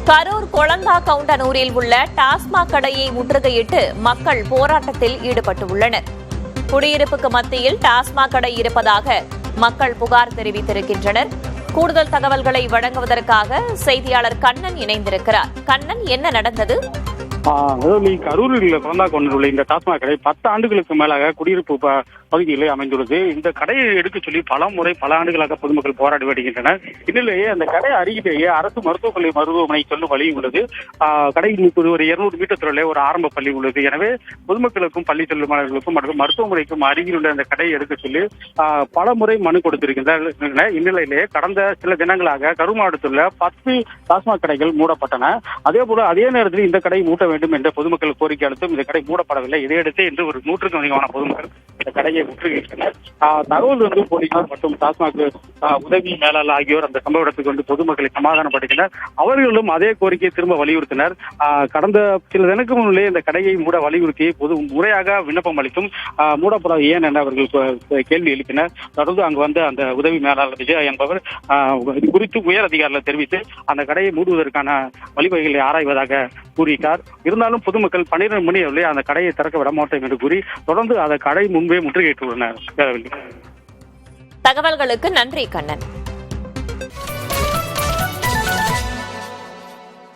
கரூர் கொளந்தாகவுண்டனூரில் உள்ள டாஸ்மாக் கடையை முற்றுகையிட்டு மக்கள் போராட்டத்தில் ஈடுபட்டுள்ளனர். குடியிருப்புக்கு மத்தியில் டாஸ்மாக் கடை இருப்பதாக மக்கள் புகார் தெரிவித்திருக்கின்றனர். கூடுதல் தகவல்களை வழங்குவதற்காக செய்தியாளர் கண்ணன் இணைந்திருக்கிறார். கண்ணன், என்ன நடந்தது? கரூரில் கொளந்தாகவுண்டனூரில் இந்த டாஸ்மாக் கடை 10 ஆண்டுகளுக்கு மேலாக குடியிருப்பு பகுதியிலே அமைந்துள்ளது. இந்த கடையை எடுக்க சொல்லி பல ஆண்டுகளாக பொதுமக்கள் போராடி வருகின்றனர். இந்நிலையே அந்த கடை அருகிலேயே அரசு மருத்துவமனை செல்லும் வழி உள்ளது. கடையில் ஒரு 200 மீட்டர் தொலைவில் ஒரு ஆரம்ப பள்ளி உள்ளது. எனவே பொதுமக்களுக்கும் பள்ளி செல்லும் மாணவர்களுக்கும் மற்றும் மருத்துவமனைக்கும் அருகில் உள்ள அந்த கடையை எடுக்க சொல்லி பல முறை மனு கொடுத்திருக்கின்றனர். இந்நிலையிலேயே கடந்த சில தினங்களாக கரூர் மாவட்டத்தில் 10 டாஸ்மாக் கடைகள் மூடப்பட்டன. அதே நேரத்தில் இந்த கடை மூட வேண்டும் என்ற பொதுமக்கள் கோரிக்கை அளித்தும் இந்த கடை மூடப்படவில்லை. இதையடுத்து இன்று ஒரு 100க்கும் அதிகமான பொதுமக்கள் இந்த கடையை முற்றுகையிட்டனர். தகவல் போலீசார் மற்றும் டாஸ்மாக் உதவி மேலாளர் ஆகியோர் அந்த சம்பவ இடத்துக்கு வந்து பொதுமக்களை சமாதானப்படுத்தினர். அவர்களும் அதே கோரிக்கையை திரும்ப வலியுறுத்தினர். கடந்த சில தினக்கு முன்னே இந்த கடையை மூட வலியுறுத்தி முறையாக விண்ணப்பம் அளித்தும் மூடப்படாது ஏன் என அவர்கள் கேள்வி எழுப்பினர். தொடர்ந்து அங்கு வந்து அந்த உதவி மேலாளர் விஜய் என்பவர் இது குறித்து உயர் அதிகாரிகள் தெரிவித்து அந்த கடையை மூடுவதற்கான வழிவகைகளை ஆராய்வதாக கூறினார். இருந்தாலும் பொதுமக்கள் 12 மணி வரை அந்த கடையை திறக்க விட மாட்டோம் என்று கூறி தொடர்ந்து அந்த கடை முன்பே முற்றுகையிட்டுள்ளனர். தகவல்களுக்கு நன்றி கண்ணன்.